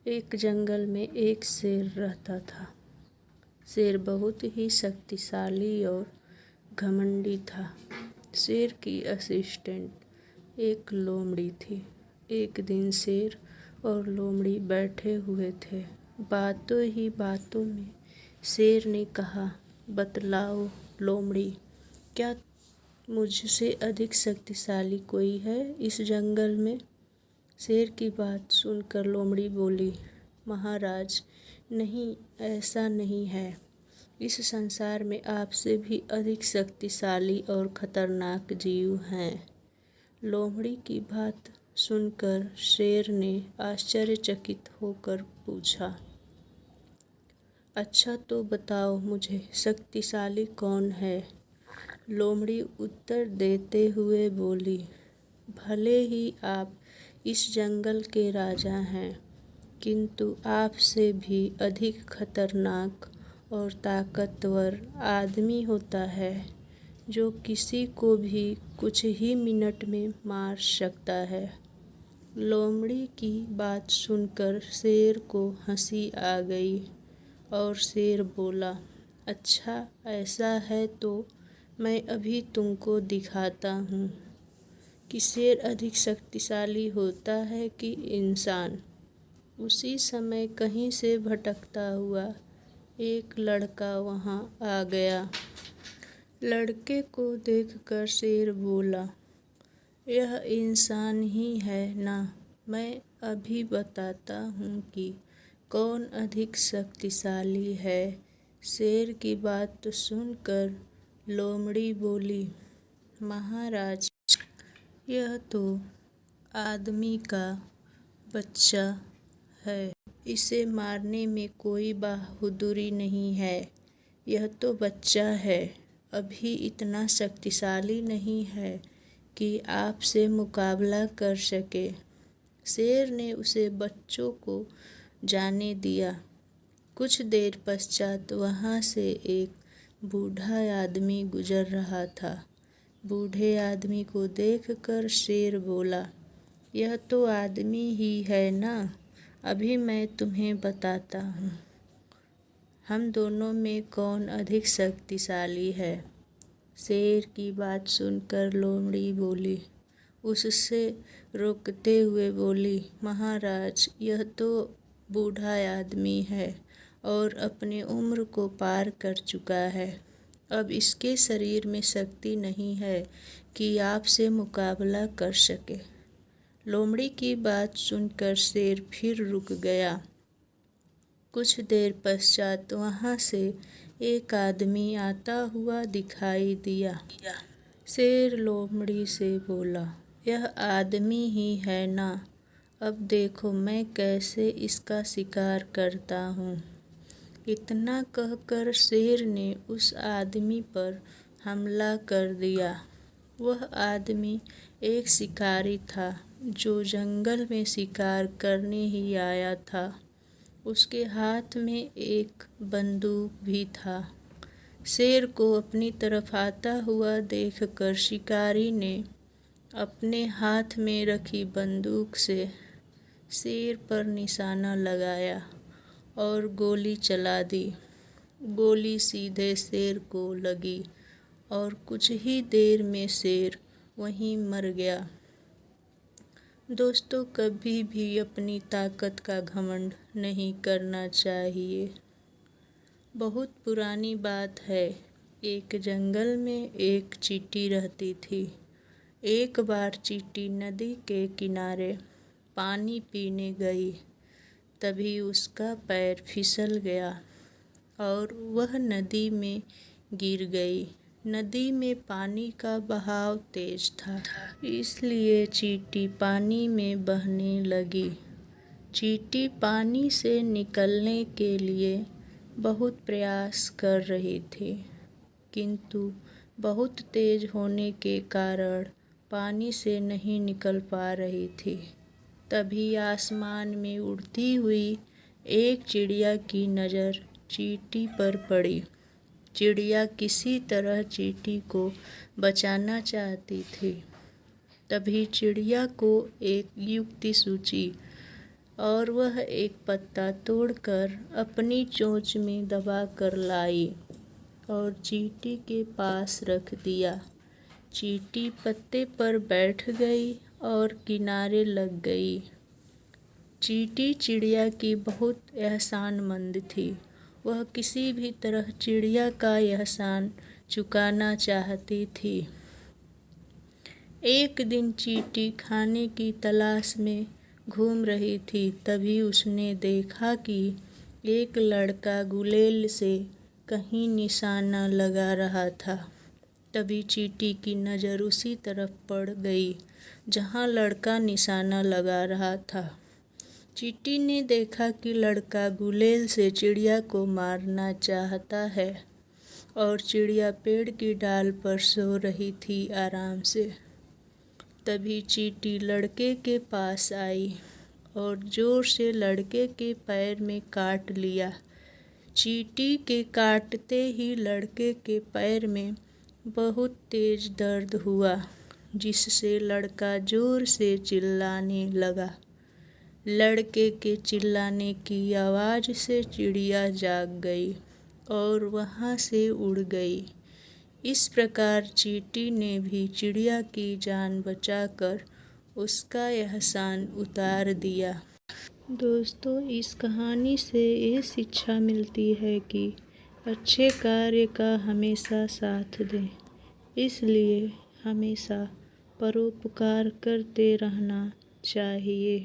एक जंगल में एक शेर रहता था। शेर बहुत ही शक्तिशाली और घमंडी था। शेर की असिस्टेंट एक लोमड़ी थी। एक दिन शेर और लोमड़ी बैठे हुए थे। बातों ही बातों में शेर ने कहा, बतलाओ लोमड़ी, क्या मुझसे अधिक शक्तिशाली कोई है इस जंगल में? शेर की बात सुनकर लोमड़ी बोली, महाराज, नहीं, ऐसा नहीं है। इस संसार में आपसे भी अधिक शक्तिशाली और खतरनाक जीव हैं। लोमड़ी की बात सुनकर शेर ने आश्चर्यचकित होकर पूछा, अच्छा तो बताओ मुझे, शक्तिशाली कौन है? लोमड़ी उत्तर देते हुए बोली, भले ही आप इस जंगल के राजा हैं, किंतु आपसे भी अधिक खतरनाक और ताकतवर आदमी होता है, जो किसी को भी कुछ ही मिनट में मार सकता है। लोमड़ी की बात सुनकर शेर को हंसी आ गई और शेर बोला, अच्छा ऐसा है तो मैं अभी तुमको दिखाता हूँ कि शेर अधिक शक्तिशाली होता है कि इंसान। उसी समय कहीं से भटकता हुआ एक लड़का वहाँ आ गया। लड़के को देखकर शेर बोला, यह इंसान ही है ना? मैं अभी बताता हूँ कि कौन अधिक शक्तिशाली है। शेर की बात सुनकर लोमड़ी बोली, महाराज, यह तो आदमी का बच्चा है। इसे मारने में कोई बहादुरी नहीं है। यह तो बच्चा है, अभी इतना शक्तिशाली नहीं है कि आपसे मुकाबला कर सके। शेर ने उसे बच्चों को जाने दिया। कुछ देर पश्चात वहाँ से एक बूढ़ा आदमी गुजर रहा था। बूढ़े आदमी को देखकर शेर बोला, यह तो आदमी ही है ना? अभी मैं तुम्हें बताता हूँ हम दोनों में कौन अधिक शक्तिशाली है। शेर की बात सुनकर लोमड़ी बोली, उससे रोकते हुए बोली, महाराज, यह तो बूढ़ा आदमी है और अपनी उम्र को पार कर चुका है। अब इसके शरीर में शक्ति नहीं है कि आपसे मुकाबला कर सके। लोमड़ी की बात सुनकर शेर फिर रुक गया। कुछ देर पश्चात वहाँ से एक आदमी आता हुआ दिखाई दिया। शेर लोमड़ी से बोला, यह आदमी ही है ना? अब देखो मैं कैसे इसका शिकार करता हूँ। इतना कहकर शेर ने उस आदमी पर हमला कर दिया। वह आदमी एक शिकारी था जो जंगल में शिकार करने ही आया था। उसके हाथ में एक बंदूक भी था। शेर को अपनी तरफ आता हुआ देखकर शिकारी ने अपने हाथ में रखी बंदूक से शेर पर निशाना लगाया और गोली चला दी। गोली सीधे शेर को लगी और कुछ ही देर में शेर वहीं मर गया। दोस्तों, कभी भी अपनी ताकत का घमंड नहीं करना चाहिए। बहुत पुरानी बात है। एक जंगल में एक चींटी रहती थी। एक बार चींटी नदी के किनारे पानी पीने गई। तभी उसका पैर फिसल गया और वह नदी में गिर गई। नदी में पानी का बहाव तेज था, इसलिए चींटी पानी में बहने लगी। चींटी पानी से निकलने के लिए बहुत प्रयास कर रही थी, किंतु बहुत तेज होने के कारण पानी से नहीं निकल पा रही थी। तभी आसमान में उड़ती हुई एक चिड़िया की नज़र चींटी पर पड़ी। चिड़िया किसी तरह चींटी को बचाना चाहती थी। तभी चिड़िया को एक युक्ति सूझी। और वह एक पत्ता तोड़कर अपनी चोंच में दबा कर लाई और चींटी के पास रख दिया। चींटी पत्ते पर बैठ गई और किनारे लग गई। चींटी चिड़िया की बहुत एहसानमंद थी। वह किसी भी तरह चिड़िया का एहसान चुकाना चाहती थी। एक दिन चींटी खाने की तलाश में घूम रही थी। तभी उसने देखा कि एक लड़का गुलेल से कहीं निशाना लगा रहा था। तभी चींटी की नज़र उसी तरफ पड़ गई जहां लड़का निशाना लगा रहा था। चींटी ने देखा कि लड़का गुलेल से चिड़िया को मारना चाहता है और चिड़िया पेड़ की डाल पर सो रही थी आराम से। तभी चींटी लड़के के पास आई और जोर से लड़के के पैर में काट लिया। चींटी के काटते ही लड़के के पैर में बहुत तेज दर्द हुआ, जिससे लड़का जोर से चिल्लाने लगा। लड़के के चिल्लाने की आवाज़ से चिड़िया जाग गई और वहाँ से उड़ गई। इस प्रकार चींटी ने भी चिड़िया की जान बचाकर उसका एहसान उतार दिया। दोस्तों, इस कहानी से ये शिक्षा मिलती है कि अच्छे कार्य का हमेशा साथ दें। इसलिए हमेशा परोपकार करते रहना चाहिए।